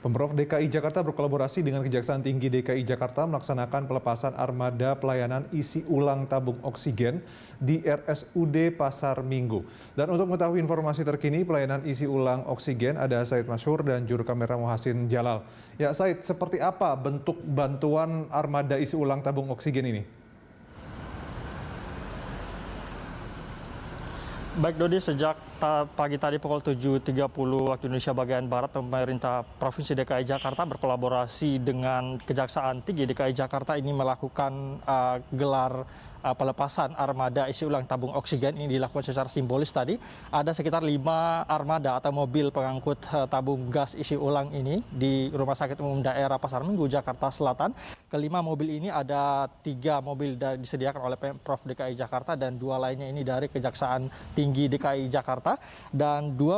Pemprov DKI Jakarta berkolaborasi dengan Kejaksaan Tinggi DKI Jakarta melaksanakan pelepasan armada pelayanan isi ulang tabung oksigen di RSUD Pasar Minggu. Dan untuk mengetahui informasi terkini pelayanan isi ulang oksigen ada Said Masyhur dan juru kamera Muhasin Jalal. Ya Said, seperti apa bentuk bantuan armada isi ulang tabung oksigen ini? Baik Dodi, sejak pagi tadi pukul 7.30 waktu Indonesia bagian Barat, pemerintah Provinsi DKI Jakarta berkolaborasi dengan Kejaksaan Tinggi DKI Jakarta ini melakukan gelar pelepasan armada isi ulang tabung oksigen. Ini dilakukan secara simbolis tadi. Ada sekitar 5 armada atau mobil pengangkut tabung gas isi ulang ini di Rumah Sakit Umum Daerah Pasar Minggu, Jakarta Selatan. Kelima mobil ini ada 3 mobil disediakan oleh Pemprov DKI Jakarta dan 2 lainnya ini dari Kejaksaan Tinggi DKI Jakarta. Dan dua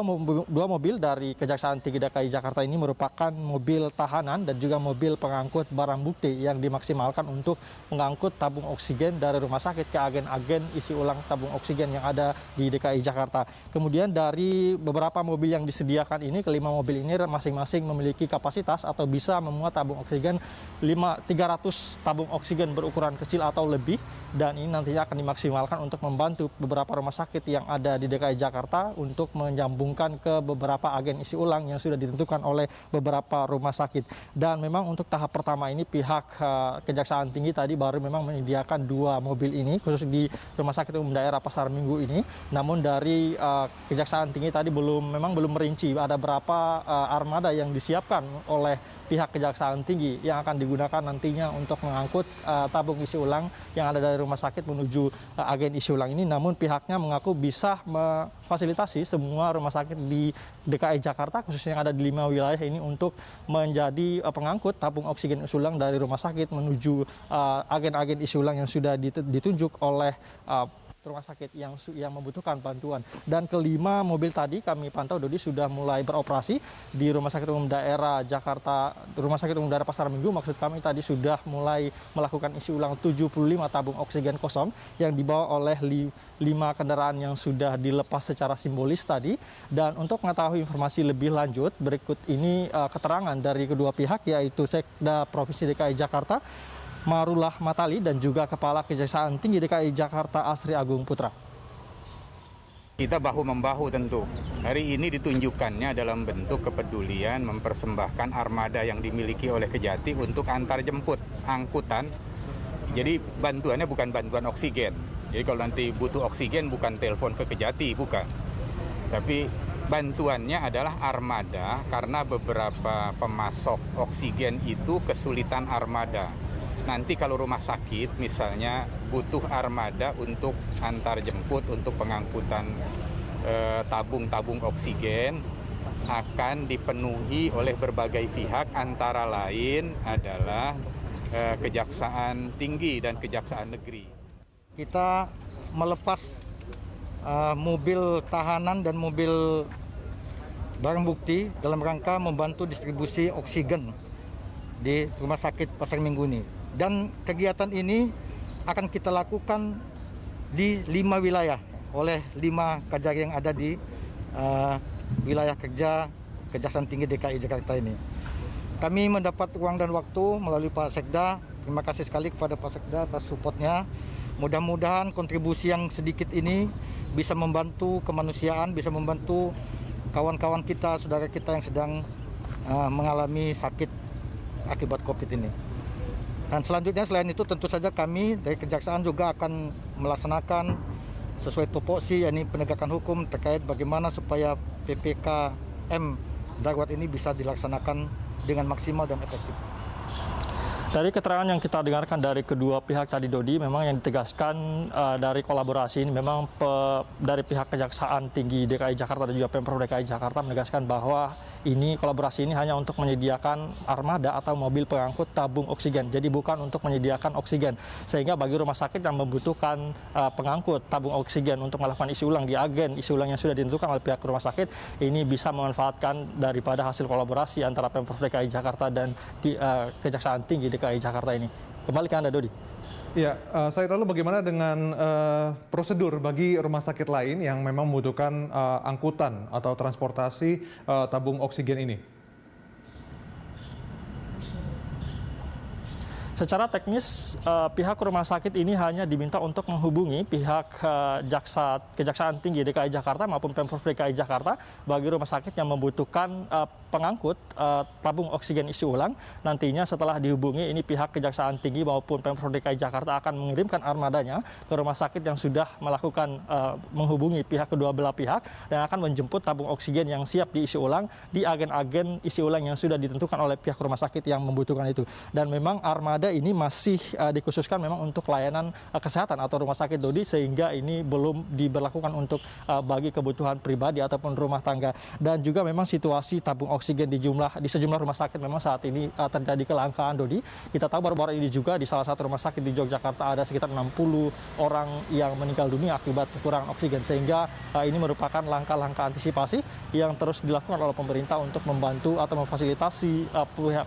mobil dari Kejaksaan Tinggi DKI Jakarta ini merupakan mobil tahanan dan juga mobil pengangkut barang bukti yang dimaksimalkan untuk mengangkut tabung oksigen dari rumah sakit ke agen-agen isi ulang tabung oksigen yang ada di DKI Jakarta. Kemudian dari beberapa mobil yang disediakan ini, kelima mobil ini masing-masing memiliki kapasitas atau bisa memuat tabung oksigen 300 tabung oksigen berukuran kecil atau lebih, dan ini nantinya akan dimaksimalkan untuk membantu beberapa rumah sakit yang ada di DKI Jakarta untuk menyambungkan ke beberapa agen isi ulang yang sudah ditentukan oleh beberapa rumah sakit. Dan memang untuk tahap pertama ini pihak Kejaksaan Tinggi tadi baru memang menyediakan 2 mobil ini khusus di Rumah Sakit Umum Daerah Pasar Minggu ini. Namun dari Kejaksaan Tinggi tadi belum merinci ada berapa armada yang disiapkan oleh pihak Kejaksaan Tinggi yang akan digunakan nantinya untuk mengangkut tabung isi ulang yang ada dari rumah sakit menuju agen isi ulang ini. Namun pihaknya mengaku bisa memfasilitasi semua rumah sakit di DKI Jakarta khususnya yang ada di 5 wilayah ini untuk menjadi pengangkut tabung oksigen isi ulang dari rumah sakit menuju agen-agen isi ulang yang sudah ditunjuk oleh rumah sakit yang membutuhkan bantuan. Dan kelima mobil tadi kami pantau Dodi sudah mulai beroperasi di Rumah Sakit Umum Daerah Jakarta, Rumah Sakit Umum Daerah Pasar Minggu. Maksud kami tadi sudah mulai melakukan isi ulang 75 tabung oksigen kosong yang dibawa oleh 5 kendaraan yang sudah dilepas secara simbolis tadi. Dan untuk mengetahui informasi lebih lanjut, berikut ini keterangan dari kedua pihak, yaitu Sekda Provinsi DKI Jakarta Marullah Matali dan juga Kepala Kejaksaan Tinggi DKI Jakarta Asri Agung Putra. Kita bahu-membahu tentu. Hari ini ditunjukkannya dalam bentuk kepedulian mempersembahkan armada yang dimiliki oleh Kejati untuk antar jemput, angkutan. Jadi bantuannya bukan bantuan oksigen. Jadi kalau nanti butuh oksigen bukan telepon ke Kejati, bukan. Tapi bantuannya adalah armada karena beberapa pemasok oksigen itu kesulitan armada. Nanti kalau rumah sakit misalnya butuh armada untuk antar jemput, untuk pengangkutan tabung-tabung oksigen akan dipenuhi oleh berbagai pihak, antara lain adalah Kejaksaan Tinggi dan Kejaksaan Negeri. Kita melepas mobil tahanan dan mobil barang bukti dalam rangka membantu distribusi oksigen di Rumah Sakit Pasar Minggu ini. Dan kegiatan ini akan kita lakukan di 5 wilayah oleh 5 kajari yang ada di wilayah kerja Kejaksaan Tinggi DKI Jakarta ini. Kami mendapat ruang dan waktu melalui Pak Sekda. Terima kasih sekali kepada Pak Sekda atas supportnya. Mudah-mudahan kontribusi yang sedikit ini bisa membantu kemanusiaan, bisa membantu kawan-kawan kita, saudara kita yang sedang mengalami sakit akibat COVID ini. Dan selanjutnya selain itu tentu saja kami dari Kejaksaan juga akan melaksanakan sesuai tupoksi, yakni penegakan hukum terkait bagaimana supaya PPKM darurat ini bisa dilaksanakan dengan maksimal dan efektif. Dari keterangan yang kita dengarkan dari kedua pihak tadi Dodi, memang yang ditegaskan dari kolaborasi ini memang dari pihak Kejaksaan Tinggi DKI Jakarta dan juga Pemprov DKI Jakarta menegaskan bahwa ini kolaborasi ini hanya untuk menyediakan armada atau mobil pengangkut tabung oksigen. Jadi bukan untuk menyediakan oksigen. Sehingga bagi rumah sakit yang membutuhkan pengangkut tabung oksigen untuk melakukan isi ulang di agen isi ulang yang sudah ditentukan oleh pihak rumah sakit, ini bisa memanfaatkan daripada hasil kolaborasi antara Pemprov DKI Jakarta dan Kejaksaan Tinggi DKI Jakarta ini. Kembali ke Anda, Dodi. Ya, Said, lalu bagaimana dengan prosedur bagi rumah sakit lain yang memang membutuhkan angkutan atau transportasi tabung oksigen ini? Secara teknis, pihak rumah sakit ini hanya diminta untuk menghubungi pihak Kejaksaan Tinggi DKI Jakarta maupun Pemprov DKI Jakarta bagi rumah sakit yang membutuhkan pengangkut tabung oksigen isi ulang. Nantinya setelah dihubungi, ini pihak Kejaksaan Tinggi maupun Pemprov DKI Jakarta akan mengirimkan armadanya ke rumah sakit yang sudah melakukan menghubungi pihak kedua belah pihak dan akan menjemput tabung oksigen yang siap diisi ulang di agen-agen isi ulang yang sudah ditentukan oleh pihak rumah sakit yang membutuhkan itu. Dan memang armada ini masih dikhususkan memang untuk layanan kesehatan atau rumah sakit, Dodi, sehingga ini belum diberlakukan untuk bagi kebutuhan pribadi ataupun rumah tangga. Dan juga memang situasi tabung oksigen di sejumlah rumah sakit memang saat ini terjadi kelangkaan, Dodi. Kita tahu baru-baru ini juga di salah satu rumah sakit di Yogyakarta ada sekitar 60 orang yang meninggal dunia akibat kekurangan oksigen, sehingga ini merupakan langkah-langkah antisipasi yang terus dilakukan oleh pemerintah untuk membantu atau memfasilitasi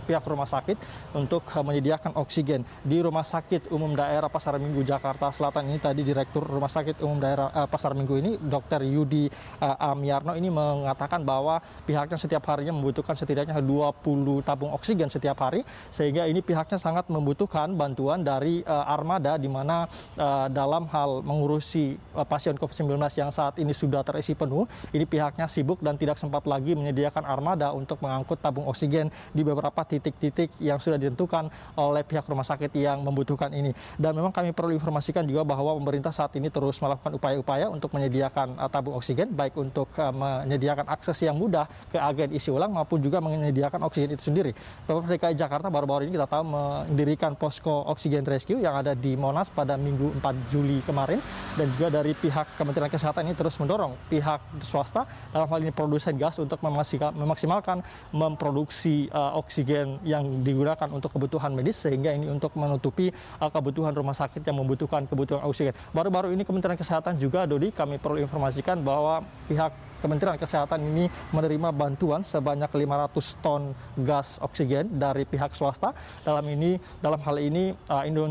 pihak rumah sakit untuk menyediakan oksigen. Di Rumah Sakit Umum Daerah Pasar Minggu Jakarta Selatan ini tadi Direktur Rumah Sakit Umum Daerah Pasar Minggu ini Dr. Yudi Amiarno ini mengatakan bahwa pihaknya setiap harinya membutuhkan setidaknya 20 tabung oksigen setiap hari, sehingga ini pihaknya sangat membutuhkan bantuan dari armada di mana dalam hal mengurusi pasien COVID-19 yang saat ini sudah terisi penuh, ini pihaknya sibuk dan tidak sempat lagi menyediakan armada untuk mengangkut tabung oksigen di beberapa titik-titik yang sudah ditentukan oleh pihak rumah sakit yang membutuhkan ini. Dan memang kami perlu informasikan juga bahwa pemerintah saat ini terus melakukan upaya-upaya untuk menyediakan tabung oksigen, baik untuk menyediakan akses yang mudah ke agen isi ulang maupun juga menyediakan oksigen itu sendiri. Pemprov DKI Jakarta baru-baru ini kita tahu mendirikan posko oksigen rescue yang ada di Monas pada Minggu 4 Juli kemarin, dan juga dari pihak Kementerian Kesehatan ini terus mendorong pihak swasta dalam hal ini produsen gas untuk memaksimalkan memproduksi oksigen yang digunakan untuk kebutuhan medis, sehingga ini untuk menutupi kebutuhan rumah sakit yang membutuhkan kebutuhan oksigen. Baru-baru ini Kementerian Kesehatan juga, Dodi, kami perlu informasikan bahwa pihak Kementerian Kesehatan ini menerima bantuan sebanyak 500 ton gas oksigen dari pihak swasta. Dalam hal ini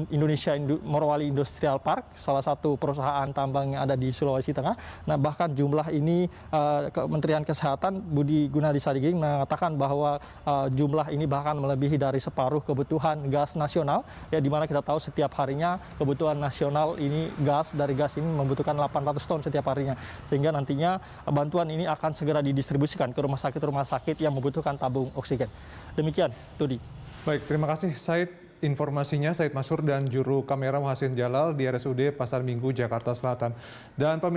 Indonesia Morowali Industrial Park, salah satu perusahaan tambang yang ada di Sulawesi Tengah. Nah, bahkan jumlah ini Kementerian Kesehatan Budi Gunadi Sadikin mengatakan bahwa jumlah ini bahkan melebihi dari separuh kebutuhan gas nasional, ya, di mana kita tahu setiap harinya kebutuhan nasional ini dari gas ini membutuhkan 800 ton setiap harinya, sehingga nantinya bantuan ini akan segera didistribusikan ke rumah sakit yang membutuhkan tabung oksigen. Demikian, Dodi. Baik, terima kasih Said informasinya, Said Masur dan juru kamera Muhasin Jalal di RSUD Pasar Minggu Jakarta Selatan. Dan pemirsa